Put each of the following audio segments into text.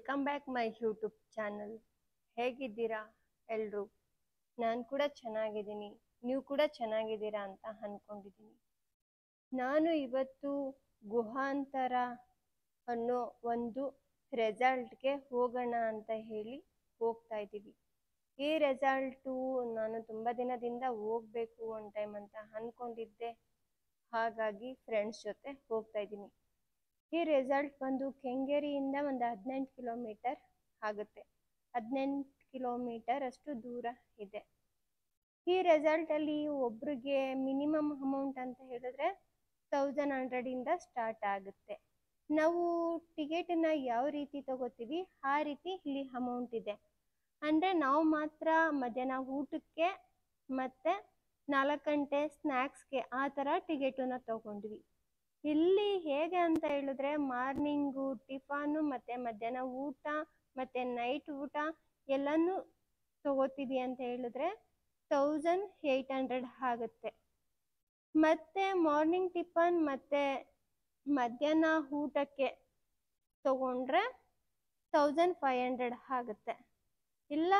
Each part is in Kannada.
Welcome back my YouTube channel. ಹೇಗಿದ್ದೀರಾ ಎಲ್ರು? ನಾನು ಕೂಡ ಚೆನ್ನಾಗಿದ್ದೀನಿ, ನೀವು ಕೂಡ ಚೆನ್ನಾಗಿದ್ದೀರಾ ಅಂತ ಅನ್ಕೊಂಡಿದ್ದೀನಿ. ನಾನು ಇವತ್ತು ಗುಹಾಂತರ ಅನ್ನೋ ಒಂದು ರೆಸಾರ್ಟ್ಗೆ ಹೋಗೋಣ ಅಂತ ಹೇಳಿ ಹೋಗ್ತಾ ಇದ್ದೀವಿ. ಈ ರೆಸಾರ್ಟು ನಾನು ತುಂಬ ದಿನದಿಂದ ಹೋಗ್ಬೇಕು ಒನ್ ಟೈಮ್ ಅಂತ ಅನ್ಕೊಂಡಿದ್ದೆ, ಹಾಗಾಗಿ ಫ್ರೆಂಡ್ಸ್ ಜೊತೆ ಹೋಗ್ತಾ ಇದ್ದೀನಿ. ಈ ರೆಸಾರ್ಟ್ ಬಂದು ಕೆಂಗೇರಿಯಿಂದ ಒಂದು 18 ಕಿಲೋಮೀಟರ್ ಆಗುತ್ತೆ. 18 ಕಿಲೋಮೀಟರ್ ಅಷ್ಟು ದೂರ ಇದೆ. ಈ ರೆಸಾರ್ಟಲ್ಲಿ ಒಬ್ರಿಗೆ ಮಿನಿಮಮ್ ಅಮೌಂಟ್ ಅಂತ ಹೇಳಿದ್ರೆ 1100 ಇಂದ ಸ್ಟಾರ್ಟ್ ಆಗುತ್ತೆ. ನಾವು ಟಿಕೆಟನ್ನ ಯಾವ ರೀತಿ ತಗೋತೀವಿ ಆ ರೀತಿ ಇಲ್ಲಿ ಅಮೌಂಟ್ ಇದೆ. ಅಂದರೆ ನಾವು ಮಾತ್ರ ಮಧ್ಯಾಹ್ನ ಊಟಕ್ಕೆ ಮತ್ತು 4 ಗಂಟೆ ಸ್ನ್ಯಾಕ್ಸ್ಗೆ ಆ ಥರ ಟಿಕೆಟನ್ನ ತಗೊಂಡ್ವಿ. ಇಲ್ಲಿ ಹೇಗೆ ಅಂತ ಹೇಳಿದ್ರೆ ಮಾರ್ನಿಂಗು ಟಿಫಾನು ಮತ್ತು ಮಧ್ಯಾಹ್ನ ಊಟ ಮತ್ತು ನೈಟ್ ಊಟ ಎಲ್ಲನೂ ತಗೋತೀವಿ ಅಂತ ಹೇಳಿದ್ರೆ 1800 ಆಗುತ್ತೆ. ಮತ್ತು ಮಾರ್ನಿಂಗ್ ಟಿಫನ್ ಮತ್ತು ಮಧ್ಯಾಹ್ನ ಊಟಕ್ಕೆ ತಗೊಂಡ್ರೆ 1500 ಆಗುತ್ತೆ. ಇಲ್ಲ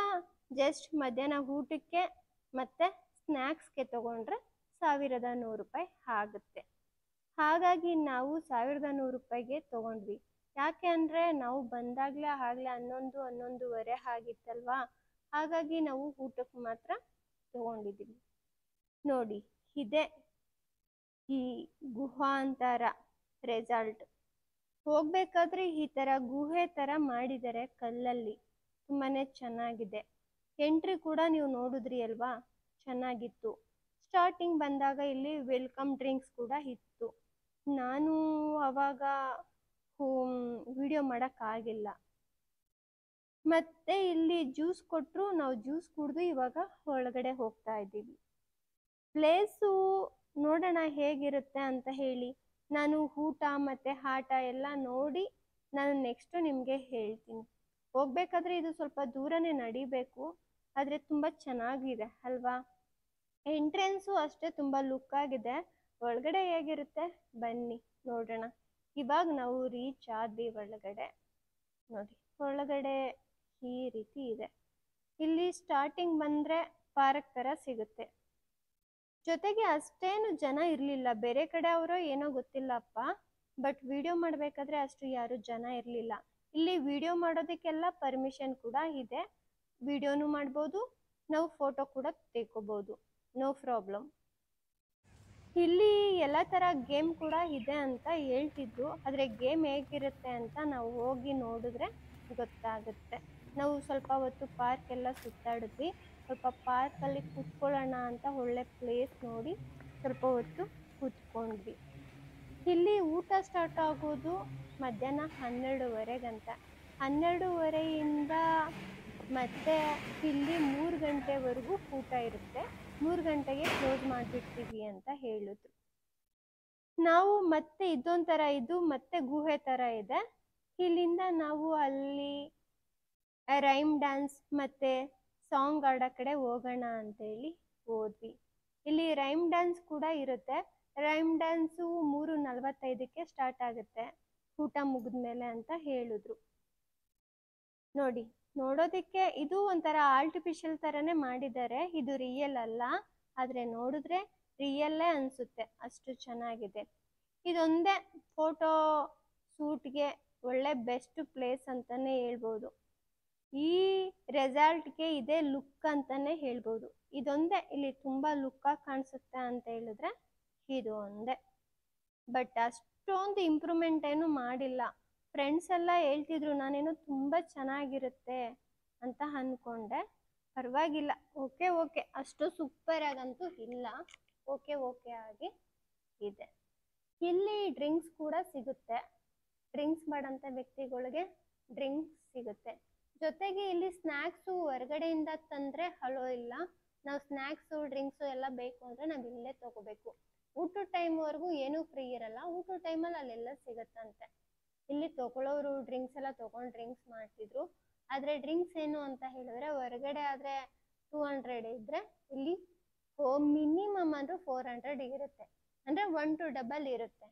ಜಸ್ಟ್ ಮಧ್ಯಾಹ್ನ ಊಟಕ್ಕೆ ಮತ್ತು ಸ್ನ್ಯಾಕ್ಸ್ಗೆ ತಗೊಂಡ್ರೆ 1100 ರೂಪಾಯಿ ಆಗುತ್ತೆ. ಹಾಗಾಗಿ ನಾವು 1100 ರೂಪಾಯಿಗೆ ತೊಗೊಂಡ್ವಿ. ಯಾಕೆ ಅಂದರೆ ನಾವು ಬಂದಾಗಲೇ 11-11:30 ಆಗಿತ್ತಲ್ವಾ, ಹಾಗಾಗಿ ನಾವು ಊಟಕ್ಕೆ ಮಾತ್ರ ತೊಗೊಂಡಿದ್ದೀವಿ. ನೋಡಿ, ಇದೆ ಈ ಗುಹಾಂತರ ರೆಸಾರ್ಟ್. ಹೋಗ್ಬೇಕಾದ್ರೆ ಈ ಥರ ಗುಹೆ ಥರ ಮಾಡಿದ್ದಾರೆ ಕಲ್ಲಲ್ಲಿ, ತುಂಬಾ ಚೆನ್ನಾಗಿದೆ. ಎಂಟ್ರಿ ಕೂಡ ನೀವು ನೋಡಿದ್ರಿ ಅಲ್ವಾ, ಚೆನ್ನಾಗಿತ್ತು. ಸ್ಟಾರ್ಟಿಂಗ್ ಬಂದಾಗ ಇಲ್ಲಿ ವೆಲ್ಕಮ್ ಡ್ರಿಂಕ್ಸ್ ಕೂಡ ಇತ್ತು. ನಾನು ಅವಾಗ ವಿಡಿಯೋ ಮಾಡೋಕ್ಕಾಗಿಲ್ಲ. ಮತ್ತು ಇಲ್ಲಿ ಜ್ಯೂಸ್ ಕೊಟ್ಟರು, ನಾವು ಜ್ಯೂಸ್ ಕುಡಿದು ಇವಾಗ ಒಳಗಡೆ ಹೋಗ್ತಾ ಇದ್ದೀವಿ. ಪ್ಲೇಸು ನೋಡೋಣ ಹೇಗಿರುತ್ತೆ ಅಂತ ಹೇಳಿ. ನಾನು ಊಟ ಮತ್ತು ಆಟ ಎಲ್ಲ ನೋಡಿ ನಾನು ನೆಕ್ಸ್ಟು ನಿಮಗೆ ಹೇಳ್ತೀನಿ. ಹೋಗ್ಬೇಕಾದ್ರೆ ಇದು ಸ್ವಲ್ಪ ದೂರನೇ ನಡಿಬೇಕು, ಆದರೆ ತುಂಬ ಚೆನ್ನಾಗಿದೆ ಅಲ್ವಾ. ಎಂಟ್ರೆನ್ಸು ಅಷ್ಟೇ ತುಂಬ ಲುಕ್ ಆಗಿದೆ. ಒಳಗಡೆ ಹೇಗಿರುತ್ತೆ ಬನ್ನಿ ನೋಡೋಣ. ಇವಾಗ ನಾವು ರೀಚ್ ಆದ್ವಿ ಒಳಗಡೆ. ನೋಡಿ, ಒಳಗಡೆ ಈ ರೀತಿ ಇದೆ. ಇಲ್ಲಿ ಸ್ಟಾರ್ಟಿಂಗ್ ಬಂದರೆ ಪಾರ್ಕ್ ಥರ ಸಿಗುತ್ತೆ. ಜೊತೆಗೆ ಅಷ್ಟೇನು ಜನ ಇರಲಿಲ್ಲ, ಬೇರೆ ಕಡೆ ಅವರೋ ಏನೋ ಗೊತ್ತಿಲ್ಲಪ್ಪ, ಬಟ್ ವಿಡಿಯೋ ಮಾಡಬೇಕಾದ್ರೆ ಅಷ್ಟು ಯಾರು ಜನ ಇರಲಿಲ್ಲ. ಇಲ್ಲಿ ವಿಡಿಯೋ ಮಾಡೋದಕ್ಕೆಲ್ಲ ಪರ್ಮಿಷನ್ ಕೂಡ ಇದೆ. ವಿಡಿಯೋನು ಮಾಡ್ಬೋದು, ನಾವು ಫೋಟೋ ಕೂಡ ತೆಕ್ಕೋಬೋದು, ನೋ ಪ್ರಾಬ್ಲಮ್. ಇಲ್ಲಿ ಎಲ್ಲ ಥರ ಗೇಮ್ ಕೂಡ ಇದೆ ಅಂತ ಹೇಳ್ತಿದ್ರು, ಆದರೆ ಗೇಮ್ ಹೇಗಿರುತ್ತೆ ಅಂತ ನಾವು ಹೋಗಿ ನೋಡಿದ್ರೆ ಗೊತ್ತಾಗುತ್ತೆ. ನಾವು ಸ್ವಲ್ಪ ಹೊತ್ತು ಪಾರ್ಕ್ ಎಲ್ಲ ಸುತ್ತಾಡಿದ್ವಿ. ಸ್ವಲ್ಪ ಪಾರ್ಕಲ್ಲಿ ಕೂತ್ಕೊಳ್ಳೋಣ ಅಂತ ಒಳ್ಳೆ ಪ್ಲೇಸ್ ನೋಡಿ ಸ್ವಲ್ಪ ಹೊತ್ತು ಕೂತ್ಕೊಂಡ್ವಿ. ಇಲ್ಲಿ ಊಟ ಸ್ಟಾರ್ಟ್ ಆಗೋದು ಮಧ್ಯಾಹ್ನ 12:30ಗಂತ. 12:30ಇಂದ ಮತ್ತೆ ಇಲ್ಲಿ 3 ಗಂಟೆವರೆಗೂ ಊಟ ಇರುತ್ತೆ. 3 ಗಂಟೆಗೆ ಕ್ಲೋಸ್ ಮಾಡಿಬಿಡ್ತೀವಿ ಅಂತ ಹೇಳಿದ್ರು. ನಾವು ಮತ್ತೆ ಇದೊಂಥರ, ಇದು ಮತ್ತೆ ಗುಹೆ ಥರ ಇದೆ. ಇಲ್ಲಿಂದ ನಾವು ಅಲ್ಲಿ ರೈಮ್ ಡ್ಯಾನ್ಸ್ ಮತ್ತು ಸಾಂಗ್ ಆಡೋ ಕಡೆ ಹೋಗೋಣ ಅಂತೇಳಿ ಹೋದ್ವಿ. ಇಲ್ಲಿ ರೈಮ್ ಡ್ಯಾನ್ಸ್ ಕೂಡ ಇರುತ್ತೆ. ರೈಮ್ ಡ್ಯಾನ್ಸು 3:45ಕ್ಕೆ ಸ್ಟಾರ್ಟ್ ಆಗುತ್ತೆ ಊಟ ಮುಗಿದ್ಮೇಲೆ ಅಂತ ಹೇಳಿದ್ರು. ನೋಡಿ, ನೋಡೋದಕ್ಕೆ ಇದು ಒಂಥರ ಆರ್ಟಿಫಿಷಿಯಲ್ ಥರನೇ ಮಾಡಿದ್ದಾರೆ, ಇದು ರಿಯಲ್ ಅಲ್ಲ. ಆದರೆ ನೋಡಿದ್ರೆ ರಿಯಲ್ಲೇ ಅನಿಸುತ್ತೆ, ಅಷ್ಟು ಚೆನ್ನಾಗಿದೆ. ಇದೊಂದೇ ಫೋಟೋ ಶೂಟ್ಗೆ ಒಳ್ಳೆ ಬೆಸ್ಟ್ ಪ್ಲೇಸ್ ಅಂತಲೇ ಹೇಳ್ಬೋದು. ಈ ರೆಸಾರ್ಟ್ಗೆ ಇದೇ ಲುಕ್ ಅಂತಲೇ ಹೇಳ್ಬೋದು. ಇದೊಂದೇ ಇಲ್ಲಿ ತುಂಬ ಲುಕ್ಕಾಗಿ ಕಾಣಿಸುತ್ತೆ ಅಂತ ಹೇಳಿದ್ರೆ ಇದು ಒಂದೇ. ಬಟ್ ಅಷ್ಟೊಂದು ಇಂಪ್ರೂವ್ಮೆಂಟ್ ಏನು ಮಾಡಿಲ್ಲ. ಫ್ರೆಂಡ್ಸ್ ಎಲ್ಲ ಹೇಳ್ತಿದ್ರು ನಾನೇನೋ ತುಂಬ ಚೆನ್ನಾಗಿರುತ್ತೆ ಅಂತ ಅಂದ್ಕೊಂಡೆ. ಪರವಾಗಿಲ್ಲ, ಓಕೆ ಅಷ್ಟು ಸೂಪರಾಗಂತೂ ಇಲ್ಲ, ಓಕೆ ಆಗಿ ಇದೆ. ಇಲ್ಲಿ ಡ್ರಿಂಕ್ಸ್ ಕೂಡ ಸಿಗುತ್ತೆ. ಡ್ರಿಂಕ್ಸ್ ಮಾಡೋಂಥ ವ್ಯಕ್ತಿಗಳಿಗೆ ಡ್ರಿಂಕ್ಸ್ ಸಿಗುತ್ತೆ. ಜೊತೆಗೆ ಇಲ್ಲಿ ಸ್ನ್ಯಾಕ್ಸು ಹೊರಗಡೆಯಿಂದ ತಂದರೆ ಹಲೋ ಇಲ್ಲ. ನಾವು ಸ್ನ್ಯಾಕ್ಸು ಡ್ರಿಂಕ್ಸು ಎಲ್ಲ ಬೇಕು ಅಂದರೆ ನಾವು ಇಲ್ಲೇ ತೊಗೋಬೇಕು. ಊಟದ ಟೈಮ್ವರೆಗೂ ಏನೂ ಫ್ರೀ ಇರಲ್ಲ. ಊಟದ ಟೈಮಲ್ಲಿ ಅಲ್ಲೆಲ್ಲ ಸಿಗುತ್ತಂತೆ. ಇಲ್ಲಿ ತೊಗೊಳ್ಳೋರು ಡ್ರಿಂಕ್ಸ್ ಎಲ್ಲ ತೊಗೊಂಡು ಡ್ರಿಂಕ್ಸ್ ಮಾಡ್ತಿದ್ರು. ಆದರೆ ಡ್ರಿಂಕ್ಸ್ ಏನು ಅಂತ ಹೇಳಿದ್ರೆ ಹೊರಗಡೆ ಆದರೆ 200 ಇದ್ದರೆ ಇಲ್ಲಿ ಮಿನಿಮಮ್ ಅಂದರೂ 400 ಇರುತ್ತೆ. ಅಂದರೆ 1 to 2 ಇರುತ್ತೆ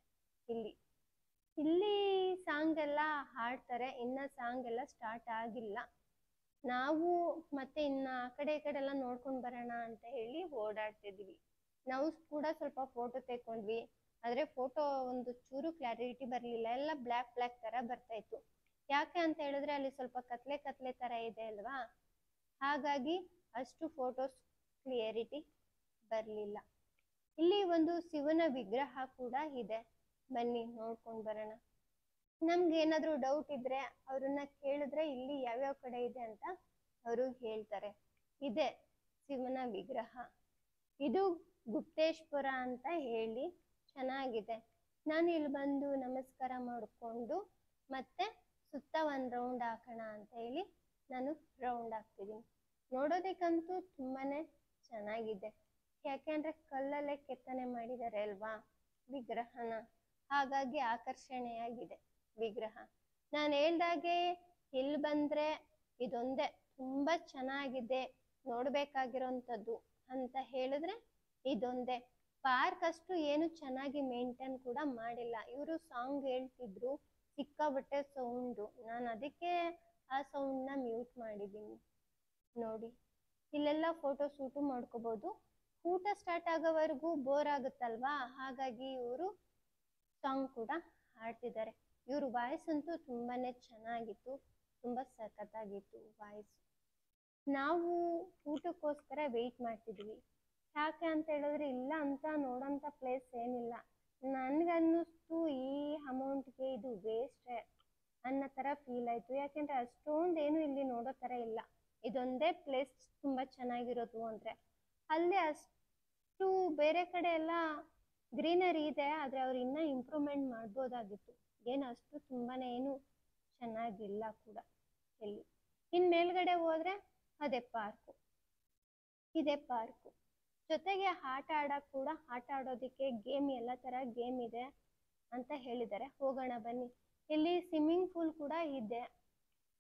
ಇಲ್ಲಿ. ಇಲ್ಲಿ ಸಾಂಗ್ ಎಲ್ಲ ಹಾಡ್ತಾರೆ, ಇನ್ನ ಸಾಂಗ್ ಎಲ್ಲ ಸ್ಟಾರ್ಟ್ ಆಗಿಲ್ಲ. ನಾವು ಮತ್ತೆ ಇನ್ನ ಆ ಕಡೆ ಈ ಕಡೆ ಎಲ್ಲ ನೋಡ್ಕೊಂಡು ಬರೋಣ ಅಂತ ಹೇಳಿ ಓಡಾಡ್ತಿದ್ವಿ. ನಾವು ಕೂಡ ಸ್ವಲ್ಪ ಫೋಟೋ ತೆಕ್ಕೊಂಡ್ವಿ, ಆದ್ರೆ ಫೋಟೋ ಒಂದು ಚೂರು ಕ್ಲಾರಿಟಿ ಬರಲಿಲ್ಲ, ಎಲ್ಲ ಬ್ಲ್ಯಾಕ್ ಬ್ಲ್ಯಾಕ್ ತರ ಬರ್ತಾ ಇತ್ತು. ಯಾಕೆ ಅಂತ ಹೇಳಿದ್ರೆ ಅಲ್ಲಿ ಸ್ವಲ್ಪ ಕತ್ಲೆ ಕತ್ಲೆ ತರ ಇದೆ ಅಲ್ವಾ, ಹಾಗಾಗಿ ಅಷ್ಟು ಫೋಟೋಸ್ ಕ್ಲಿಯರಿಟಿ ಬರಲಿಲ್ಲ. ಇಲ್ಲಿ ಒಂದು ಶಿವನ ವಿಗ್ರಹ ಕೂಡ ಇದೆ, ಬನ್ನಿ ನೋಡ್ಕೊಂಡು ಬರೋಣ. ನಮ್ಗೆ ಏನಾದರೂ ಡೌಟ್ ಇದ್ರೆ ಅವ್ರನ್ನ ಕೇಳಿದ್ರೆ ಇಲ್ಲಿ ಯಾವ್ಯಾವ ಕಡೆ ಇದೆ ಅಂತ ಅವರು ಹೇಳ್ತಾರೆ. ಇದೆ ಶಿವನ ವಿಗ್ರಹ, ಇದು ಗುಪ್ತೇಶ್ವರ ಅಂತ ಹೇಳಿ ಚೆನ್ನಾಗಿದೆ. ನಾನು ಇಲ್ಲಿ ಬಂದು ನಮಸ್ಕಾರ ಮಾಡಿಕೊಂಡು ಮತ್ತೆ ಸುತ್ತ ಒಂದು ರೌಂಡ್ ಹಾಕೋಣ ಅಂತ ಹೇಳಿ ನಾನು ರೌಂಡ್ ಹಾಕ್ತಿದ್ದೀನಿ. ನೋಡೋದಕ್ಕಂತೂ ತುಂಬಾನೇ ಚೆನ್ನಾಗಿದೆ, ಯಾಕೆಂದ್ರೆ ಕಲ್ಲಲ್ಲೇ ಕೆತ್ತನೆ ಮಾಡಿದ್ದಾರೆ ಅಲ್ವಾ ವಿಗ್ರಹನ, ಹಾಗಾಗಿ ಆಕರ್ಷಣೆಯಾಗಿದೆ ವಿಗ್ರಹ. ನಾನು ಹೇಳ್ದಾಗೆ ಇಲ್ಲಿ ಬಂದ್ರೆ ಇದೊಂದೇ ತುಂಬಾ ಚೆನ್ನಾಗಿದೆ ನೋಡ್ಬೇಕಾಗಿರೋಂಥದ್ದು ಅಂತ ಹೇಳಿದ್ರೆ ಇದೊಂದೇ. ಪಾರ್ಕ್ ಅಷ್ಟು ಏನು ಚೆನ್ನಾಗಿ ಮೇಂಟೈನ್ ಕೂಡ ಮಾಡಿಲ್ಲ. ಇವರು ಸಾಂಗ್ ಹೇಳ್ತಿದ್ರು, ಸಿಕ್ಕಾಬಟ್ಟೆ ಸೌಂಡು, ನಾನು ಅದಕ್ಕೆ ಆ ಸೌಂಡ್ನ ಮ್ಯೂಟ್ ಮಾಡಿದ್ದೀನಿ. ನೋಡಿ ಇಲ್ಲೆಲ್ಲ ಫೋಟೋ ಶೂಟು ಮಾಡ್ಕೋಬಹುದು. ಊಟ ಸ್ಟಾರ್ಟ್ ಆಗೋವರೆಗೂ ಬೋರ್ ಆಗುತ್ತಲ್ವಾ, ಹಾಗಾಗಿ ಇವರು ಸಾಂಗ್ ಕೂಡ ಹಾಡ್ತಿದ್ದಾರೆ. ಇವ್ರ ವಾಯ್ಸ್ ಅಂತೂ ತುಂಬಾನೇ ಚೆನ್ನಾಗಿತ್ತು, ತುಂಬಾ ಸಖತ್ತಾಗಿತ್ತು ವಾಯ್ಸ್. ನಾವು ಊಟಕ್ಕೋಸ್ಕರ ವೆಯ್ಟ್ ಮಾಡ್ತಿದ್ವಿ. ಯಾಕೆ ಅಂತ ಹೇಳಿದ್ರೆ ಇಲ್ಲ ಅಂತ ನೋಡೋಂಥ ಪ್ಲೇಸ್ ಏನಿಲ್ಲ. ನನಗನ್ನಿಸ್ತು ಈ ಅಮೌಂಟ್ಗೆ ಇದು ವೇಸ್ಟೇ ಅನ್ನೋ ಥರ ಫೀಲ್ ಆಯಿತು. ಯಾಕೆಂದರೆ ಅಷ್ಟೊಂದು ಏನು ಇಲ್ಲಿ ನೋಡೋ ಥರ ಇಲ್ಲ, ಇದೊಂದೇ ಪ್ಲೇಸ್ ತುಂಬ ಚೆನ್ನಾಗಿರೋದು ಅಂದರೆ. ಅಲ್ಲಿ ಅಷ್ಟು ಬೇರೆ ಕಡೆ ಎಲ್ಲ ಗ್ರೀನರಿ ಇದೆ, ಆದರೆ ಅವ್ರು ಇನ್ನೂ ಇಂಪ್ರೂವ್ಮೆಂಟ್ ಮಾಡ್ಬೋದಾಗಿತ್ತು. ಏನು ಅಷ್ಟು ತುಂಬಾ ಏನು ಚೆನ್ನಾಗಿಲ್ಲ ಕೂಡ ಇಲ್ಲಿ. ಇನ್ನು ಮೇಲ್ಗಡೆ ಹೋದರೆ ಅದೇ ಪಾರ್ಕು, ಇದೇ ಪಾರ್ಕು. ಜೊತೆಗೆ ಆಟ ಆಡೋಕೆ ಕೂಡ, ಆಟ ಆಡೋದಕ್ಕೆ ಗೇಮ್, ಎಲ್ಲ ಥರ ಗೇಮ್ ಇದೆ ಅಂತ ಹೇಳಿದ್ದಾರೆ. ಹೋಗೋಣ ಬನ್ನಿ. ಇಲ್ಲಿ ಸ್ವಿಮ್ಮಿಂಗ್ ಪೂಲ್ ಕೂಡ ಇದೆ.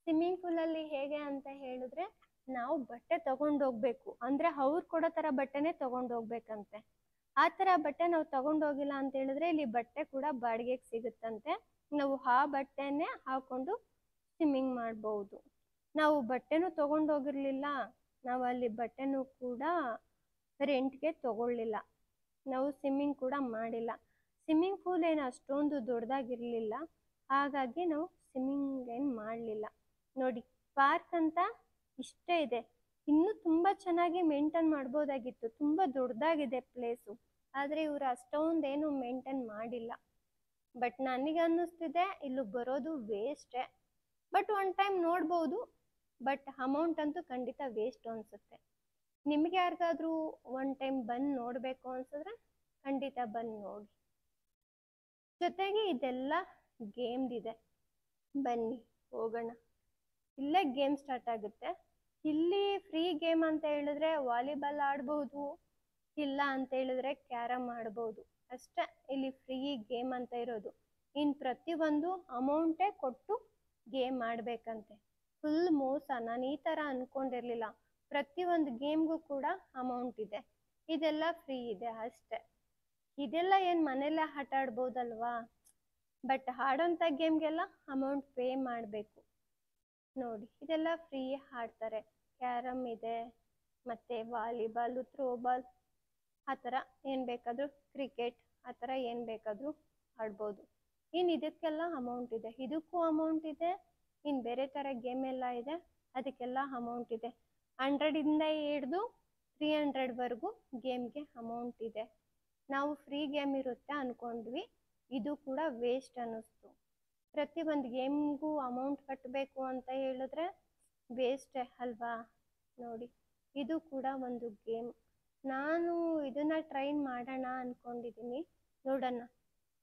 ಸ್ವಿಮ್ಮಿಂಗ್ ಪೂಲಲ್ಲಿ ಹೇಗೆ ಅಂತ ಹೇಳಿದ್ರೆ ನಾವು ಬಟ್ಟೆ ತಗೊಂಡೋಗ್ಬೇಕು, ಅಂದರೆ ಅವ್ರು ಕೊಡೋ ಥರ ಬಟ್ಟೆನೇ ತಗೊಂಡೋಗ್ಬೇಕಂತೆ. ಆ ಥರ ಬಟ್ಟೆ ನಾವು ತಗೊಂಡೋಗಿಲ್ಲ ಅಂತ ಹೇಳಿದ್ರೆ ಇಲ್ಲಿ ಬಟ್ಟೆ ಕೂಡ ಬಾಡಿಗೆಗೆ ಸಿಗುತ್ತಂತೆ. ನಾವು ಆ ಬಟ್ಟೆನೇ ಹಾಕೊಂಡು ಸ್ವಿಮ್ಮಿಂಗ್ ಮಾಡ್ಬೋದು. ನಾವು ಬಟ್ಟೆನೂ ತಗೊಂಡೋಗಿರ್ಲಿಲ್ಲ, ನಾವು ಅಲ್ಲಿ ಬಟ್ಟೆನೂ ಕೂಡ ರೆಂಟ್ಗೆ ತಗೊಳ್ಳಿಲ್ಲ, ನಾವು ಸ್ವಿಮ್ಮಿಂಗ್ ಕೂಡ ಮಾಡಿಲ್ಲ. ಸ್ವಿಮ್ಮಿಂಗ್ ಪೂಲ್ ಏನು ಅಷ್ಟೊಂದು ದೊಡ್ಡದಾಗಿರಲಿಲ್ಲ, ಹಾಗಾಗಿ ನಾವು ಸ್ವಿಮ್ಮಿಂಗ್ ಏನು ಮಾಡಲಿಲ್ಲ. ನೋಡಿ ಪಾರ್ಕ್ ಅಂತ ಇಷ್ಟೇ ಇದೆ, ಇನ್ನೂ ತುಂಬ ಚೆನ್ನಾಗಿ ಮೇಂಟೈನ್ ಮಾಡ್ಬೋದಾಗಿತ್ತು. ತುಂಬ ದೊಡ್ಡದಾಗಿದೆ ಪ್ಲೇಸು, ಆದರೆ ಇವರು ಅಷ್ಟೊಂದೇನು ಮೇಂಟೈನ್ ಮಾಡಿಲ್ಲ. ಬಟ್ ನನಗೆ ಅನ್ನಿಸ್ತಿದೆ ಇಲ್ಲಿ ಬರೋದು ವೇಸ್ಟೇ. ಬಟ್ ಒನ್ ಟೈಮ್ ನೋಡ್ಬೋದು, ಬಟ್ ಅಮೌಂಟ್ ಅಂತೂ ಖಂಡಿತ ವೇಸ್ಟ್ ಅನಿಸುತ್ತೆ. ನಿಮ್ಗೆ ಯಾರಿಗಾದ್ರೂ ಒನ್ ಟೈಮ್ ಬಂದು ನೋಡಬೇಕು ಅನ್ಸಿದ್ರೆ ಖಂಡಿತ ಬಂದು ನೋಡಿ. ಜೊತೆಗೆ ಇದೆಲ್ಲ ಗೇಮ್ದಿದೆ, ಬನ್ನಿ ಹೋಗೋಣ. ಇಲ್ಲೇ ಗೇಮ್ ಸ್ಟಾರ್ಟ್ ಆಗುತ್ತೆ. ಇಲ್ಲಿ ಫ್ರೀ ಗೇಮ್ ಅಂತ ಹೇಳಿದ್ರೆ ವಾಲಿಬಾಲ್ ಆಡ್ಬೋದು, ಇಲ್ಲ ಅಂತ ಹೇಳಿದ್ರೆ ಕ್ಯಾರಮ್ ಆಡ್ಬೋದು ಅಷ್ಟೇ. ಇಲ್ಲಿ ಫ್ರೀ ಗೇಮ್ ಅಂತ ಇರೋದು. ಇನ್ನು ಪ್ರತಿಯೊಂದು ಅಮೌಂಟೇ ಕೊಟ್ಟು ಗೇಮ್ ಆಡಬೇಕಂತೆ. ಫುಲ್ ಮೋಸ, ನಾನು ಈ ಥರ ಅಂದ್ಕೊಂಡಿರಲಿಲ್ಲ. ಪ್ರತಿಯೊಂದು ಗೇಮ್ಗೂ ಕೂಡ ಅಮೌಂಟ್ ಇದೆ, ಇದೆಲ್ಲ ಫ್ರೀ ಇದೆ ಅಷ್ಟೇ. ಇದೆಲ್ಲ ಏನು ಮನೆಯಲ್ಲೇ ಆಟ ಆಡ್ಬೋದಲ್ವಾ, ಬಟ್ ಆಡೋಂಥ ಗೇಮ್ಗೆಲ್ಲ ಅಮೌಂಟ್ ಪೇ ಮಾಡಬೇಕು. ನೋಡಿ ಇದೆಲ್ಲ ಫ್ರೀ ಆಡ್ತಾರೆ. ಕ್ಯಾರಮ್ ಇದೆ, ಮತ್ತು ವಾಲಿಬಾಲು, ಥ್ರೋಬಾಲ್, ಆ ಥರ ಏನು ಬೇಕಾದರೂ, ಕ್ರಿಕೆಟ್, ಆ ಥರ ಏನು ಬೇಕಾದರೂ ಆಡ್ಬೋದು. ಇನ್ನು ಇದಕ್ಕೆಲ್ಲ ಅಮೌಂಟ್ ಇದೆ, ಇದಕ್ಕೂ ಅಮೌಂಟ್ ಇದೆ. ಇನ್ನು ಬೇರೆ ಥರ ಗೇಮ್ ಎಲ್ಲ ಇದೆ, ಅದಕ್ಕೆಲ್ಲ ಅಮೌಂಟ್ ಇದೆ. 100ಇಂದ ಹಿಡಿದು 300ವರೆಗೂ ಗೇಮ್ಗೆ ಅಮೌಂಟ್ ಇದೆ. ನಾವು ಫ್ರೀ ಗೇಮ್ ಇರುತ್ತೆ ಅಂದ್ಕೊಂಡ್ವಿ, ಇದು ಕೂಡ ವೇಸ್ಟ್ ಅನ್ನಿಸ್ತು. ಪ್ರತಿಯೊಂದು ಗೇಮ್ಗೂ ಅಮೌಂಟ್ ಕಟ್ಟಬೇಕು ಅಂತ ಹೇಳಿದ್ರೆ ವೇಸ್ಟೇ ಅಲ್ವಾ. ನೋಡಿ ಇದು ಕೂಡ ಒಂದು ಗೇಮ್. ನಾನು ಇದನ್ನು ಟ್ರೈನ್ ಮಾಡೋಣ ಅಂದ್ಕೊಂಡಿದ್ದೀನಿ, ನೋಡೋಣ.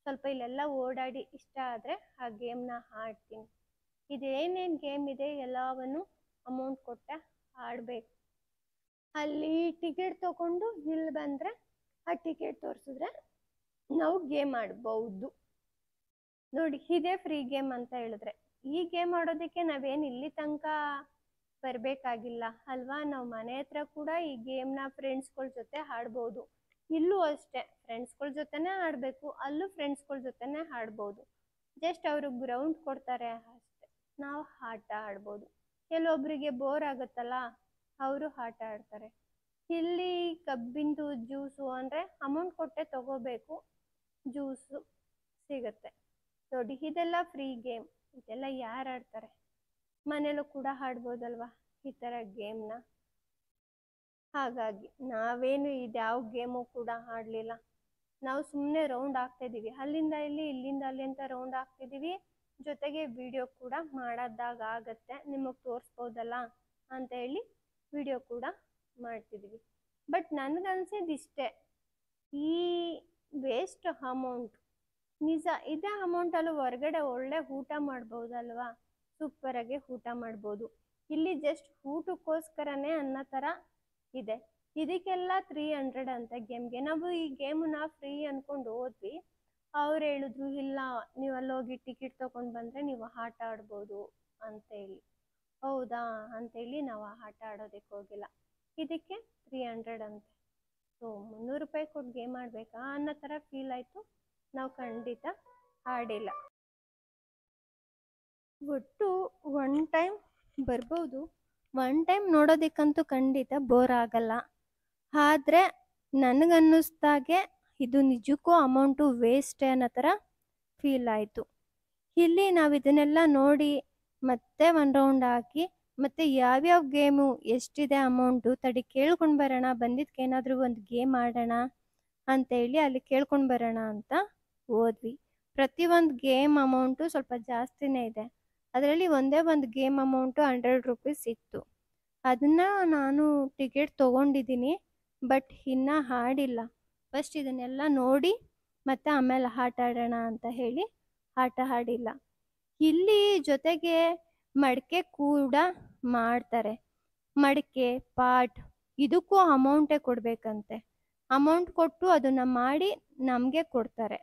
ಸ್ವಲ್ಪ ಇಲ್ಲೆಲ್ಲ ಓಡಾಡಿ ಇಷ್ಟ ಆದರೆ ಆ ಗೇಮ್ನ ಆಡ್ತೀನಿ. ಇದೇನೇನು ಗೇಮ್ ಇದೆ ಎಲ್ಲವನ್ನು ಅಮೌಂಟ್ ಕೊಟ್ಟೆ ಆಡಬೇಕು. ಅಲ್ಲಿ ಟಿಕೆಟ್ ತೊಗೊಂಡು ಇಲ್ಲಿ ಬಂದರೆ ಆ ಟಿಕೆಟ್ ತೋರಿಸಿದ್ರೆ ನಾವು ಗೇಮ್ ಆಡ್ಬೋದು. ನೋಡಿ ಇದೇ ಫ್ರೀ ಗೇಮ್ ಅಂತ ಹೇಳಿದ್ರೆ, ಈ ಗೇಮ್ ಆಡೋದಕ್ಕೆ ನಾವೇನು ಇಲ್ಲಿ ತನಕ ಬರಬೇಕಾಗಿಲ್ಲ ಅಲ್ವಾ. ನಾವು ಮನೆ ಹತ್ರ ಕೂಡ ಈ ಗೇಮ್ನ ಫ್ರೆಂಡ್ಸ್ಗಳ ಜೊತೆ ಆಡ್ಬೋದು. ಇಲ್ಲೂ ಅಷ್ಟೇ ಫ್ರೆಂಡ್ಸ್ಗಳ ಜೊತೆನೇ ಆಡಬೇಕು, ಅಲ್ಲೂ ಫ್ರೆಂಡ್ಸ್ಗಳ ಜೊತೆನೇ ಆಡ್ಬೋದು. ಜಸ್ಟ್ ಅವರು ಗ್ರೌಂಡ್ ಕೊಡ್ತಾರೆ ಅಷ್ಟೆ, ನಾವು ಆಟ ಆಡ್ಬೋದು. ಕೆಲವೊಬ್ಬರಿಗೆ ಬೋರ್ ಆಗುತ್ತಲ್ಲ, ಅವರು ಆಟ ಆಡ್ತಾರೆ. ಇಲ್ಲಿ ಕಬ್ಬಿಂದು ಜ್ಯೂಸು ಅಂದರೆ ಅಮೌಂಟ್ ಕೊಟ್ಟೆ ತಗೋಬೇಕು, ಜ್ಯೂಸು ಸಿಗುತ್ತೆ. ನೋಡಿ, ಇದೆಲ್ಲ ಫ್ರೀ ಗೇಮ್. ಇದೆಲ್ಲ ಯಾರು ಆಡ್ತಾರೆ? ಮನೇಲೂ ಕೂಡ ಆಡ್ಬೋದಲ್ವಾ ಈ ಥರ ಗೇಮ್ನ. ಹಾಗಾಗಿ ನಾವೇನು ಇದ್ಯಾವ ಗೇಮು ಕೂಡ ಆಡಲಿಲ್ಲ. ನಾವು ಸುಮ್ಮನೆ ರೌಂಡ್ ಆಗ್ತಾಯಿದ್ದೀವಿ, ಅಲ್ಲಿಂದ ಇಲ್ಲಿ ಇಲ್ಲಿಂದ ಅಲ್ಲಿ ಅಂತ ರೌಂಡ್ ಆಗ್ತಿದ್ದೀವಿ. ಜೊತೆಗೆ ವಿಡಿಯೋ ಕೂಡ ಮಾಡೋದಾಗ ಆಗತ್ತೆ, ನಿಮಗೆ ತೋರಿಸ್ಬೋದಲ್ಲ ಅಂತ ಹೇಳಿ ವಿಡಿಯೋ ಕೂಡ ಮಾಡ್ತಿದ್ವಿ. ಬಟ್ ನನಗನ್ಸಿದ್ದು ಈ ವೇಸ್ಟ್ ಅಮೌಂಟ್ ನಿಜ. ಇದೇ ಅಮೌಂಟಲ್ಲಿ ಹೊರಗಡೆ ಒಳ್ಳೆ ಊಟ ಮಾಡ್ಬೋದಲ್ವಾ, ಸೂಪರಾಗಿ ಊಟ ಮಾಡ್ಬೋದು. ಇಲ್ಲಿ ಜಸ್ಟ್ ಊಟಕ್ಕೋಸ್ಕರನೇ ಅನ್ನೋ ಥರ ಇದೆ. ಇದಕ್ಕೆಲ್ಲ 300 ಅಂತ ಗೇಮ್ಗೆ. ನಾವು ಈ ಗೇಮನ್ನ ಫ್ರೀ ಅಂದ್ಕೊಂಡು ಹೋದ್ವಿ. ಅವ್ರು ಹೇಳಿದ್ರು ಇಲ್ಲ, ನೀವು ಅಲ್ಲೋಗಿ ಟಿಕೆಟ್ ತೊಗೊಂಡು ಬಂದರೆ ನೀವು ಆಟ ಆಡ್ಬೋದು ಅಂತೇಳಿ. ಹೌದಾ ಅಂತೇಳಿ ನಾವು ಆಟ ಆಡೋದಕ್ಕೆ ಹೋಗಿಲ್ಲ. ಇದಕ್ಕೆ 300 ಅಂತೆ. ಸೊ 300 ರೂಪಾಯಿ ಕೊಟ್ಟು ಗೇಮ್ ಆಡಬೇಕಾ ಅನ್ನೋ ಥರ ಫೀಲ್ ಆಯಿತು. ನಾವು ಖಂಡಿತ ಆಡಿಲ್ಲ. ಒಟ್ಟು ಒನ್ ಟೈಮ್ ಬರ್ಬೋದು, ಒನ್ ಟೈಮ್ ನೋಡೋದಕ್ಕಂತೂ ಖಂಡಿತ ಬೋರ್ ಆಗಲ್ಲ. ಆದರೆ ನನಗನ್ನಿಸ್ದಾಗೆ ಇದು ನಿಜಕ್ಕೂ ಅಮೌಂಟು ವೇಸ್ಟೇ ಅನ್ನೋ ಥರ ಫೀಲ್ ಆಯಿತು. ಇಲ್ಲಿ ನಾವು ಇದನ್ನೆಲ್ಲ ನೋಡಿ ಮತ್ತೆ ಒಂದು ರೌಂಡ್ ಹಾಕಿ ಮತ್ತು ಯಾವ್ಯಾವ ಗೇಮು ಎಷ್ಟಿದೆ ಅಮೌಂಟು ತಡಿ ಕೇಳ್ಕೊಂಡು ಬರೋಣ, ಬಂದಿದ್ದಕ್ಕೆ ಏನಾದರೂ ಒಂದು ಗೇಮ್ ಆಡೋಣ ಅಂತೇಳಿ ಅಲ್ಲಿ ಕೇಳ್ಕೊಂಡು ಬರೋಣ ಅಂತ ಹೋದ್ವಿ. ಪ್ರತಿಯೊಂದು ಗೇಮ್ ಅಮೌಂಟು ಸ್ವಲ್ಪ ಜಾಸ್ತಿನೇ ಇದೆ. ಅದರಲ್ಲಿ ಒಂದೇ ಒಂದು ಗೇಮ್ ಅಮೌಂಟು 100 ರೂಪೀಸ್ ಇತ್ತು. ಅದನ್ನು ನಾನು ಟಿಕೆಟ್ ತೊಗೊಂಡಿದ್ದೀನಿ, ಬಟ್ ಇನ್ನೂ ಆಡಿಲ್ಲ. ಫಸ್ಟ್ ಇದನ್ನೆಲ್ಲ ನೋಡಿ ಮತ್ತು ಆಮೇಲೆ ಆಟ ಆಡೋಣ ಅಂತ ಹೇಳಿ ಆಟ ಆಡಿಲ್ಲ. ಇಲ್ಲಿ ಜೊತೆಗೆ ಮಡಿಕೆ ಕೂಡ ಮಾಡ್ತಾರೆ. ಮಡಿಕೆ, ಪಾಟ್ ಇದಕ್ಕೂ ಅಮೌಂಟೇ ಕೊಡಬೇಕಂತೆ. ಅಮೌಂಟ್ ಕೊಟ್ಟು ಅದನ್ನು ಮಾಡಿ ನಮಗೆ ಕೊಡ್ತಾರೆ.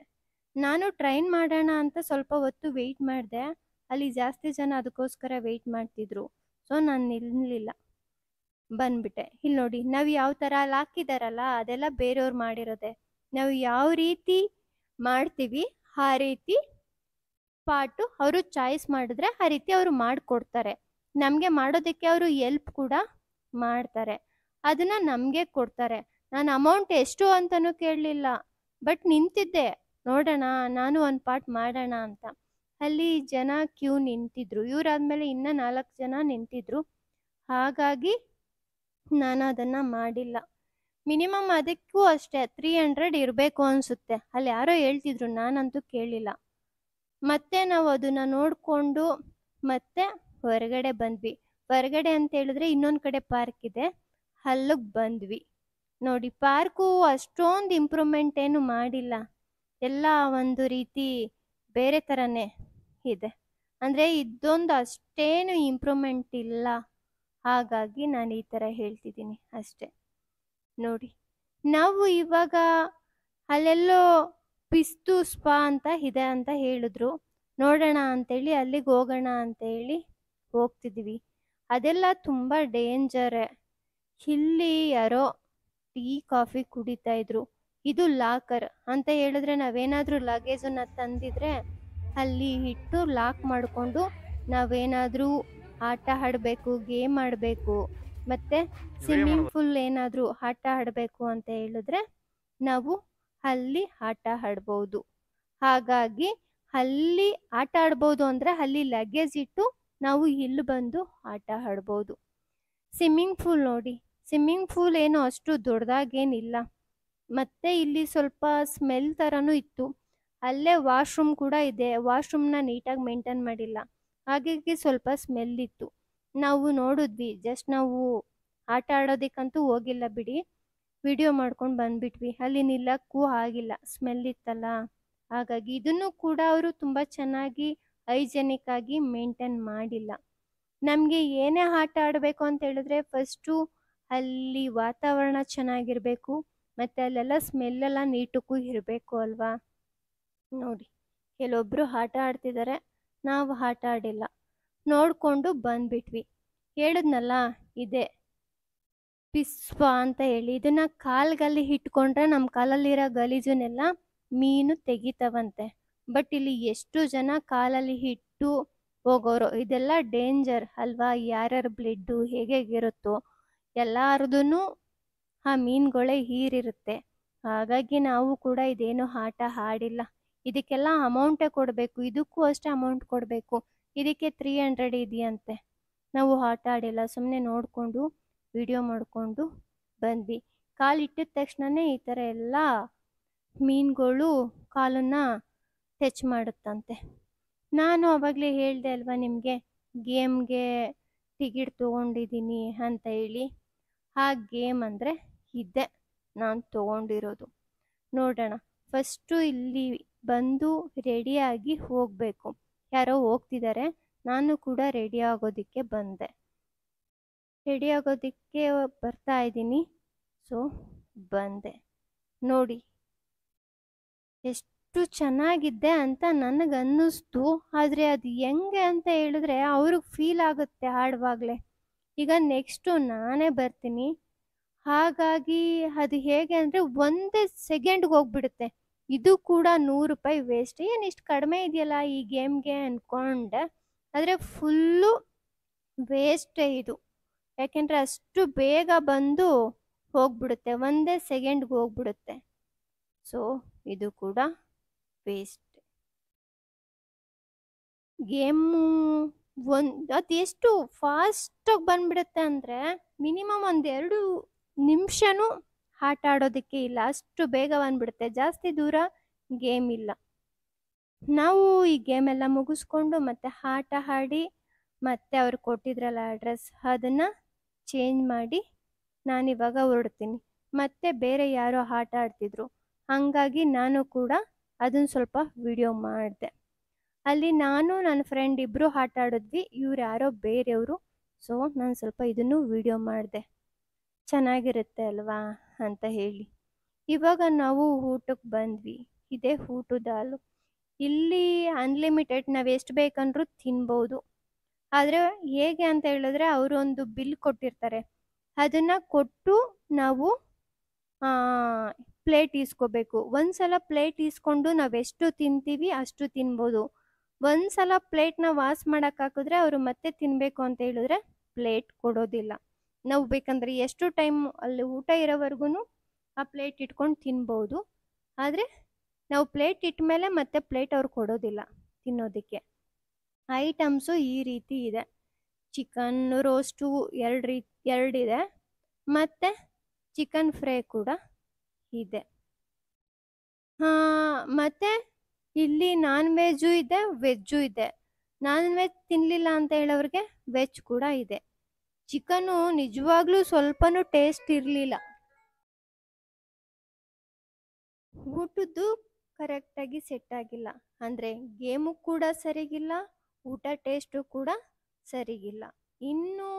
ನಾನು ಟ್ರೈನ್ ಮಾಡೋಣ ಅಂತ ಸ್ವಲ್ಪ ಹೊತ್ತು ವೆಯ್ಟ್ ಮಾಡಿದೆ. ಅಲ್ಲಿ ಜಾಸ್ತಿ ಜನ ಅದಕ್ಕೋಸ್ಕರ ವೆಯ್ಟ್ ಮಾಡ್ತಿದ್ರು. ಸೊ ನಾನು ನಿಲ್ಲಲಿಲ್ಲ, ಬಂದ್ಬಿಟ್ಟೆ. ಇಲ್ಲಿ ನೋಡಿ, ನಾವು ಯಾವ ಥರ ಅಲ್ಲಿ ಹಾಕಿದಾರಲ್ಲ ಅದೆಲ್ಲ ಬೇರೆಯವ್ರು ಮಾಡಿರೋದೆ. ನಾವು ಯಾವ ರೀತಿ ಮಾಡ್ತೀವಿ ಆ ರೀತಿ ಪಾಟು ಅವರು ಚಾಯ್ಸ್ ಮಾಡಿದ್ರೆ ಆ ರೀತಿ ಅವರು ಮಾಡಿಕೊಡ್ತಾರೆ. ನಮಗೆ ಮಾಡೋದಕ್ಕೆ ಅವರು ಎಲ್ಪ್ ಕೂಡ ಮಾಡ್ತಾರೆ, ಅದನ್ನು ನಮಗೆ ಕೊಡ್ತಾರೆ. ನಾನು ಅಮೌಂಟ್ ಎಷ್ಟು ಅಂತಲೂ ಕೇಳಲಿಲ್ಲ, ಬಟ್ ನಿಂತಿದ್ದೆ ನೋಡೋಣ ನಾನು ಒಂದು ಪಾರ್ಟ್ ಮಾಡೋಣ ಅಂತ. ಅಲ್ಲಿ ಜನ ಕ್ಯೂ ನಿಂತಿದ್ರು, ಇವರಾದ್ಮೇಲೆ ಇನ್ನೂ 4 ಜನ ನಿಂತಿದ್ರು. ಹಾಗಾಗಿ ನಾನು ಅದನ್ನು ಮಾಡಿಲ್ಲ. ಮಿನಿಮಮ್ ಅದಕ್ಕೂ ಅಷ್ಟೇ 300 ಇರಬೇಕು ಅನಿಸುತ್ತೆ. ಅಲ್ಲಿ ಯಾರೋ ಹೇಳ್ತಿದ್ರು, ನಾನಂತೂ ಕೇಳಿಲ್ಲ. ಮತ್ತೆ ನಾವು ಅದನ್ನು ನೋಡಿಕೊಂಡು ಮತ್ತೆ ಹೊರಗಡೆ ಬಂದ್ವಿ. ಹೊರಗಡೆ ಅಂತ ಹೇಳಿದ್ರೆ ಇನ್ನೊಂದು ಕಡೆ ಪಾರ್ಕ್ ಇದೆ, ಅಲ್ಲಿಗೆ ಬಂದ್ವಿ. ನೋಡಿ, ಪಾರ್ಕು ಅಷ್ಟೊಂದು ಇಂಪ್ರೂವ್ಮೆಂಟ್ ಏನು ಮಾಡಿಲ್ಲ, ಎಲ್ಲ ಒಂದು ರೀತಿ ಬೇರೆ ಥರನೇ ಇದೆ. ಅಂದರೆ ಇದೊಂದು ಅಷ್ಟೇನು ಇಂಪ್ರೂವ್ಮೆಂಟ್ ಇಲ್ಲ. ಹಾಗಾಗಿ ನಾನು ಈ ಥರ ಹೇಳ್ತಿದ್ದೀನಿ ಅಷ್ಟೆ. ನೋಡಿ, ನಾವು ಇವಾಗ ಅಲ್ಲೆಲ್ಲೋ ಪಿಸ್ತು ಸ್ಪಾ ಅಂತ ಇದೆ ಅಂತ ಹೇಳಿದ್ರು, ನೋಡೋಣ ಅಂತೇಳಿ ಅಲ್ಲಿಗೆ ಹೋಗೋಣ ಅಂತೇಳಿ ಹೋಗ್ತಿದ್ವಿ. ಅದೆಲ್ಲ ತುಂಬ ಡೇಂಜರೇ. ಇಲ್ಲಿ ಯಾರೋ ಟೀ ಕಾಫಿ ಕುಡಿತಾ ಇದ್ರು. ಇದು ಲಾಕರ್ ಅಂತ ಹೇಳಿದ್ರೆ ನಾವೇನಾದರೂ ಲಗೇಜನ್ನು ತಂದಿದ್ರೆ ಅಲ್ಲಿ ಇಟ್ಟು ಲಾಕ್ ಮಾಡಿಕೊಂಡು ನಾವೇನಾದರೂ ಆಟ ಆಡಬೇಕು, ಗೇಮ್ ಆಡಬೇಕು, ಮತ್ತು ಸ್ವಿಮ್ಮಿಂಗ್ ಪೂಲ್ ಏನಾದರೂ ಆಟ ಆಡಬೇಕು ಅಂತ ಹೇಳಿದ್ರೆ ನಾವು ಅಲ್ಲಿ ಆಟ ಆಡ್ಬೋದು. ಹಾಗಾಗಿ ಅಲ್ಲಿ ಆಟ ಆಡ್ಬೋದು ಅಂದರೆ ಅಲ್ಲಿ ಲಗೇಜ್ ಇಟ್ಟು ನಾವು ಇಲ್ಲಿ ಬಂದು ಆಟ ಆಡ್ಬೋದು. ಸ್ವಿಮ್ಮಿಂಗ್ ಪೂಲ್ ನೋಡಿ, ಸ್ವಿಮ್ಮಿಂಗ್ ಪೂಲ್ ಏನೋ ಅಷ್ಟು ದೊಡ್ಡದಾಗೇನಿಲ್ಲ. ಮತ್ತು ಇಲ್ಲಿ ಸ್ವಲ್ಪ ಸ್ಮೆಲ್ ಥರನೂ ಇತ್ತು. ಅಲ್ಲೇ ವಾಶ್ರೂಮ್ ಕೂಡ ಇದೆ, ವಾಶ್ರೂಮ್ನ ನೀಟಾಗಿ ಮೇಂಟೈನ್ ಮಾಡಿಲ್ಲ, ಹಾಗಾಗಿ ಸ್ವಲ್ಪ ಸ್ಮೆಲ್ ಇತ್ತು. ನಾವು ನೋಡಿದ್ವಿ, ಜಸ್ಟ್ ನಾವು ಆಟ ಆಡೋದಕ್ಕಂತೂ ಹೋಗಿಲ್ಲ ಬಿಡಿ, ವಿಡಿಯೋ ಮಾಡ್ಕೊಂಡು ಬಂದುಬಿಟ್ವಿ. ಅಲ್ಲಿ ನಿಲ್ಲಕ್ಕೂ ಆಗಿಲ್ಲ, ಸ್ಮೆಲ್ ಇತ್ತಲ್ಲ. ಹಾಗಾಗಿ ಇದನ್ನು ಕೂಡ ಅವರು ತುಂಬ ಚೆನ್ನಾಗಿ ಹೈಜೆನಿಕ್ ಆಗಿ ಮೇಂಟೈನ್ ಮಾಡಿಲ್ಲ. ನಮಗೆ ಏನೇ ಆಟ ಆಡಬೇಕು ಅಂತ ಹೇಳಿದ್ರೆ ಫಸ್ಟು ಅಲ್ಲಿ ವಾತಾವರಣ ಚೆನ್ನಾಗಿರಬೇಕು, ಮತ್ತು ಅಲ್ಲೆಲ್ಲ ಸ್ಮೆಲ್ಲೆಲ್ಲ ನೀಟಕ್ಕೂ ಇರಬೇಕು ಅಲ್ವಾ. ನೋಡಿ, ಕೆಲವೊಬ್ಬರು ಆಟ ಆಡ್ತಿದ್ದಾರೆ, ನಾವು ಆಟ ಆಡಿಲ್ಲ, ನೋಡಿಕೊಂಡು ಬಂದುಬಿಟ್ವಿ. ಹೇಳಿದ್ನಲ್ಲ, ಇದೆ ಪಿಸ್ಪಾ ಅಂತ ಹೇಳಿ. ಇದನ್ನು ಕಾಲ್ಗಲ್ಲಿ ಇಟ್ಕೊಂಡ್ರೆ ನಮ್ಮ ಕಾಲಲ್ಲಿರೋ ಗಲೀಜನ್ನೆಲ್ಲ ಮೀನು ತೆಗಿತಾವಂತೆ. ಬಟ್ ಇಲ್ಲಿ ಎಷ್ಟು ಜನ ಕಾಲಲ್ಲಿ ಹಿಟ್ಟು ಹೋಗೋರು, ಇದೆಲ್ಲ ಡೇಂಜರ್ ಅಲ್ವಾ? ಯಾರ್ಯಾರ ಬ್ಲಡ್ಡು ಹೇಗಿರುತ್ತೋ ಎಲ್ಲಾರ್ದು ಆ ಮೀನುಗಳೇ ಹೀರಿರುತ್ತೆ. ಹಾಗಾಗಿ ನಾವು ಕೂಡ ಇದೇನು ಆಟ ಆಡಿಲ್ಲ. ಇದಕ್ಕೆಲ್ಲ ಅಮೌಂಟೇ ಕೊಡಬೇಕು, ಇದಕ್ಕೂ ಅಷ್ಟೇ ಅಮೌಂಟ್ ಕೊಡಬೇಕು. ಇದಕ್ಕೆ 300 ಇದೆಯಂತೆ. ನಾವು ಆಟ ಆಡಿಲ್ಲ, ಸುಮ್ಮನೆ ನೋಡಿಕೊಂಡು ವಿಡಿಯೋ ಮಾಡಿಕೊಂಡು ಬಂದ್ವಿ. ಕಾಲಿಟ್ಟಿದ ತಕ್ಷಣನೇ ಈ ಥರ ಎಲ್ಲ ಮೀನುಗಳು ಕಾಲನ್ನು ಟಚ್ ಮಾಡುತ್ತಂತೆ. ನಾನು ಆವಾಗಲೇ ಹೇಳಿದೆ ಅಲ್ವಾ ನಿಮಗೆ, ಗೇಮ್ಗೆ ಟಿಕೆಟ್ ತೊಗೊಂಡಿದ್ದೀನಿ ಅಂತ ಹೇಳಿ. ಆ ಗೇಮ್ ಅಂದರೆ ಇದೇ ನಾನು ತೊಗೊಂಡಿರೋದು. ನೋಡೋಣ, ಫಸ್ಟು ಇಲ್ಲಿ ಬಂದು ರೆಡಿಯಾಗಿ ಹೋಗಬೇಕು. ಯಾರೋ ಹೋಗ್ತಿದ್ದಾರೆ, ನಾನು ಕೂಡ ರೆಡಿ ಆಗೋದಕ್ಕೆ ಬಂದೆ. ರೆಡಿ ಆಗೋದಕ್ಕೆ ಬರ್ತಾ ಇದ್ದೀನಿ. ಸೊ ಬಂದೆ. ನೋಡಿ ಎಷ್ಟು ಚೆನ್ನಾಗಿದೆ ಅಂತ ನನಗನ್ನಿಸ್ತು. ಆದರೆ ಅದು ಹೆಂಗೆ ಅಂತ ಹೇಳಿದ್ರೆ ಅವ್ರಿಗೆ ಫೀಲ್ ಆಗುತ್ತೆ ಆಡುವಾಗಲೇ. ಈಗ ನೆಕ್ಸ್ಟು ನಾನೇ ಬರ್ತೀನಿ. ಹಾಗಾಗಿ ಅದು ಹೇಗೆ ಅಂದರೆ ಒಂದೇ ಸೆಕೆಂಡ್ಗೆ ಹೋಗ್ಬಿಡುತ್ತೆ. ಇದು ಕೂಡ 100 ರೂಪಾಯಿ ವೇಸ್ಟ್. ಏನು ಇಷ್ಟು ಕಡಿಮೆ ಇದೆಯಲ್ಲ ಈ ಗೇಮ್ಗೆ ಅಂದ್ಕೊಂಡೆ. ಆದರೆ ಫುಲ್ಲು ವೇಸ್ಟೇ ಇದು. ಯಾಕೆಂದರೆ ಅಷ್ಟು ಬೇಗ ಬಂದು ಹೋಗ್ಬಿಡುತ್ತೆ, ಒಂದೇ ಸೆಕೆಂಡ್ಗೆ ಹೋಗ್ಬಿಡುತ್ತೆ. ಸೊ ಇದು ಕೂಡ ವೇಸ್ಟ್. ಗೇಮು ಅದೆಷ್ಟು ಫಾಸ್ಟಾಗಿ ಬಂದ್ಬಿಡುತ್ತೆ ಅಂದರೆ ಮಿನಿಮಮ್ 1-2 ನಿಮಿಷನೂ ಆಟ ಆಡೋದಕ್ಕೆ ಇಲ್ಲ, ಅಷ್ಟು ಬೇಗ ಬಂದ್ಬಿಡುತ್ತೆ. ಜಾಸ್ತಿ ದೂರ ಗೇಮ್ ಇಲ್ಲ. ನಾವು ಈ ಗೇಮೆಲ್ಲ ಮುಗಿಸ್ಕೊಂಡು ಮತ್ತೆ ಆಟ ಆಡಿ ಮತ್ತೆ ಅವ್ರು ಕೊಟ್ಟಿದ್ರಲ್ಲ ಅಡ್ರೆಸ್, ಅದನ್ನು ಚೇಂಜ್ ಮಾಡಿ ನಾನಿವಾಗ ಹೊರಡ್ತೀನಿ. ಮತ್ತೆ ಬೇರೆ ಯಾರೋ ಆಟ ಆಡ್ತಿದ್ರು, ಹಾಗಾಗಿ ನಾನು ಕೂಡ ಅದನ್ನು ಸ್ವಲ್ಪ ವಿಡಿಯೋ ಮಾಡಿದೆ. ಅಲ್ಲಿ ನಾನು ನನ್ನ ಫ್ರೆಂಡ್ ಇಬ್ಬರು ಆಟ ಆಡಿದ್ವಿ, ಇವ್ರು ಯಾರೋ ಬೇರೆಯವರು. ಸೊ ನಾನು ಸ್ವಲ್ಪ ಇದನ್ನು ವಿಡಿಯೋ ಮಾಡಿದೆ, ಚೆನ್ನಾಗಿರುತ್ತೆ ಅಲ್ವಾ ಅಂತ ಹೇಳಿ. ಇವಾಗ ನಾವು ಊಟಕ್ಕೆ ಬಂದ್ವಿ. ಇದೇ ಊಟದ ಹಾಲು. ಇಲ್ಲಿ ಅನ್ಲಿಮಿಟೆಡ್, ನಾವು ಎಷ್ಟು ಬೇಕಂದ್ರೂ ತಿನ್ಬೋದು. ಆದರೆ ಹೇಗೆ ಅಂತ ಹೇಳಿದ್ರೆ ಅವರು ಒಂದು ಬಿಲ್ ಕೊಟ್ಟಿರ್ತಾರೆ, ಅದನ್ನು ಕೊಟ್ಟು ನಾವು ಪ್ಲೇಟ್ ಈಸ್ಕೋಬೇಕು. ಒಂದ್ಸಲ ಪ್ಲೇಟ್ ಈಸ್ಕೊಂಡು ನಾವೆಷ್ಟು ತಿಂತೀವಿ ಅಷ್ಟು ತಿನ್ಬೋದು. ಒಂದ್ಸಲ ಪ್ಲೇಟ್ನ ವಾಶ್ ಮಾಡೋಕೆ ಹಾಕಿದ್ರೆ ಅವರು ಮತ್ತೆ ತಿನ್ನಬೇಕು ಅಂತ ಹೇಳಿದ್ರೆ ಪ್ಲೇಟ್ ಕೊಡೋದಿಲ್ಲ. ನಾವು ಬೇಕಂದ್ರೆ ಎಷ್ಟು ಟೈಮ್ ಅಲ್ಲಿ ಊಟ ಇರೋವರೆಗೂ ಆ ಪ್ಲೇಟ್ ಇಟ್ಕೊಂಡು ತಿನ್ಬೋದು. ಆದರೆ ನಾವು ಪ್ಲೇಟ್ ಇಟ್ಟ ಮೇಲೆ ಮತ್ತೆ ಪ್ಲೇಟ್ ಅವ್ರು ಕೊಡೋದಿಲ್ಲ ತಿನ್ನೋದಕ್ಕೆ. ಐಟಮ್ಸು ಈ ರೀತಿ ಇದೆ. ಚಿಕನ್ ರೋಸ್ಟು 2 ಇದೆ, ಮತ್ತು ಚಿಕನ್ ಫ್ರೈ ಕೂಡ ಇದೆ. ಮತ್ತು ಇಲ್ಲಿ ನಾನ್ ವೆಜ್ಜು ಇದೆ, ವೆಜ್ಜು ಇದೆ. ನಾನ್ ವೆಜ್ ತಿನ್ನಲಿಲ್ಲ ಅಂತ ಹೇಳೋರಿಗೆ ವೆಜ್ ಕೂಡ ಇದೆ. ಚಿಕನ್ನು ನಿಜವಾಗ್ಲೂ ಸ್ವಲ್ಪನೂ ಟೇಸ್ಟ್ ಇರಲಿಲ್ಲ. ಊಟದ್ದು ಕರೆಕ್ಟಾಗಿ ಸೆಟ್ ಆಗಿಲ್ಲ. ಅಂದರೆ ಗೇಮು ಕೂಡ ಸರಿಗಿಲ್ಲ, ಊಟ ಟೇಸ್ಟು ಕೂಡ ಸರಿಗಿಲ್ಲ. ಇನ್ನು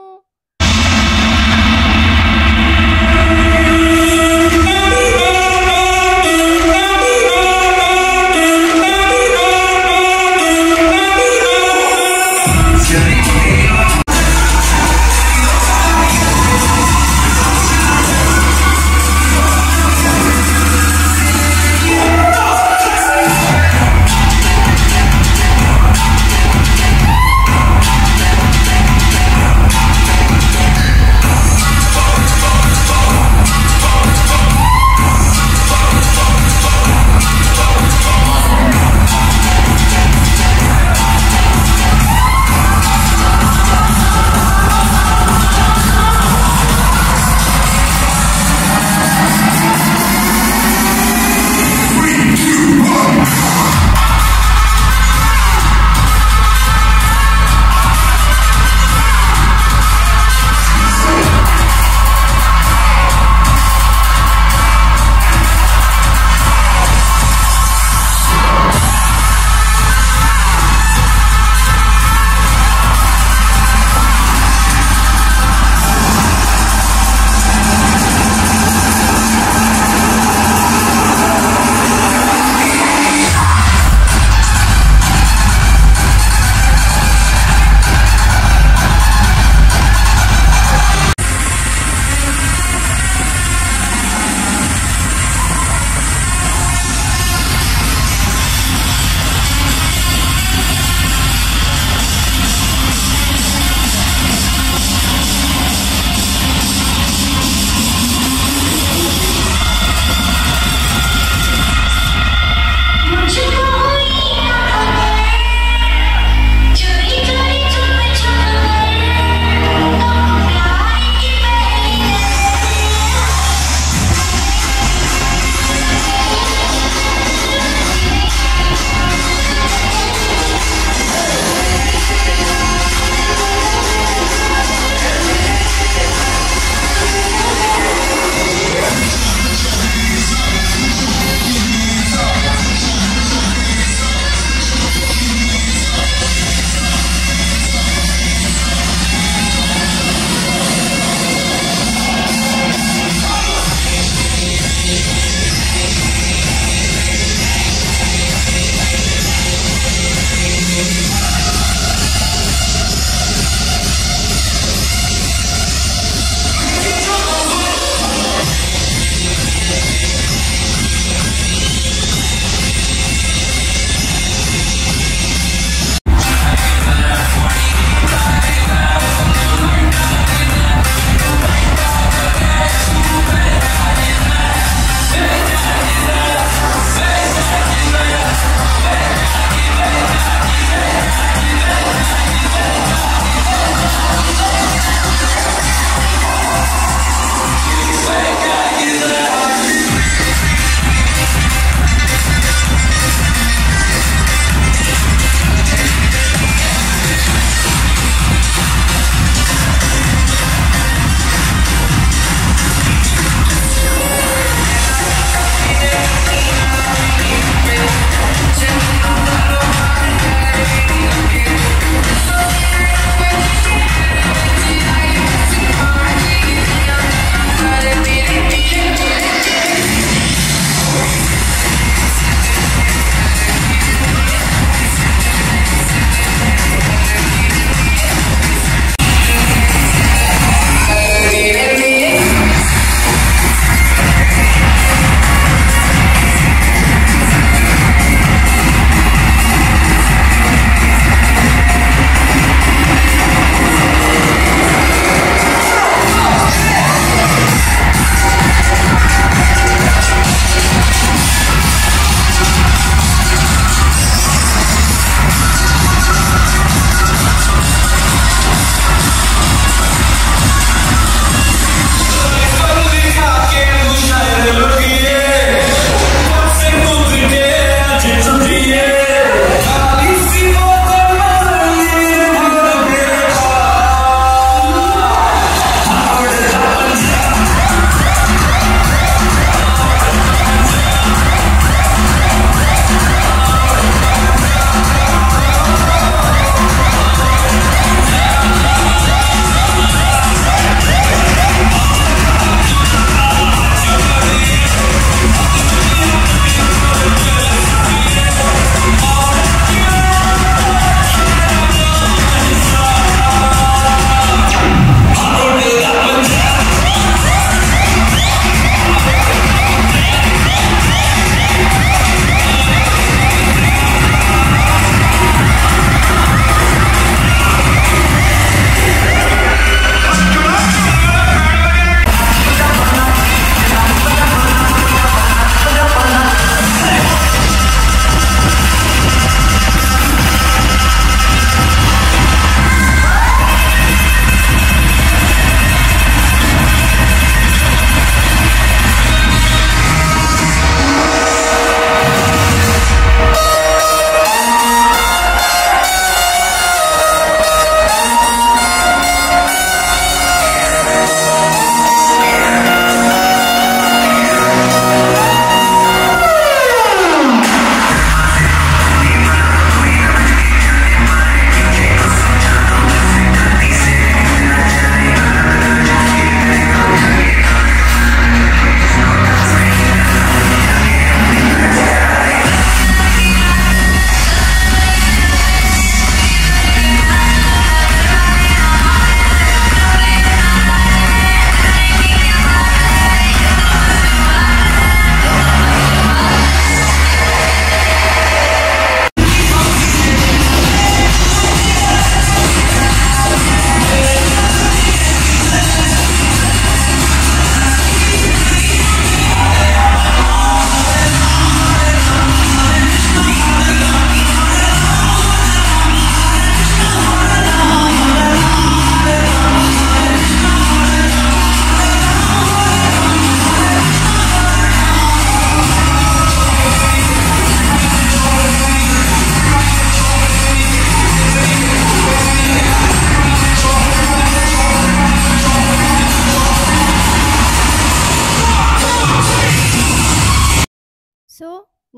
ಸೊ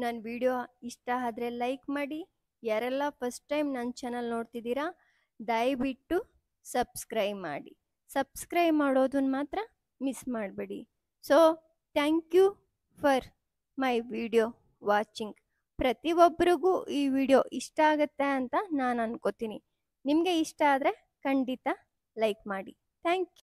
ನನ್ನ ವಿಡಿಯೋ ಇಷ್ಟ ಆದರೆ ಲೈಕ್ ಮಾಡಿ. ಯಾರೆಲ್ಲ ಫಸ್ಟ್ ಟೈಮ್ ನನ್ನ ಚಾನಲ್ ನೋಡ್ತಿದ್ದೀರಾ ದಯವಿಟ್ಟು ಸಬ್ಸ್ಕ್ರೈಬ್ ಮಾಡಿ. ಸಬ್ಸ್ಕ್ರೈಬ್ ಮಾಡೋದನ್ನ ಮಾತ್ರ ಮಿಸ್ ಮಾಡಬೇಡಿ. So thank you for my video watching. ಪ್ರತಿಯೊಬ್ಬರಿಗೂ ಈ ವಿಡಿಯೋ ಇಷ್ಟ ಆಗುತ್ತೆ ಅಂತ ನಾನು ಅನ್ಕೋತೀನಿ. ನಿಮಗೆ ಇಷ್ಟ ಆದರೆ ಖಂಡಿತ ಲೈಕ್ ಮಾಡಿ. Thank you.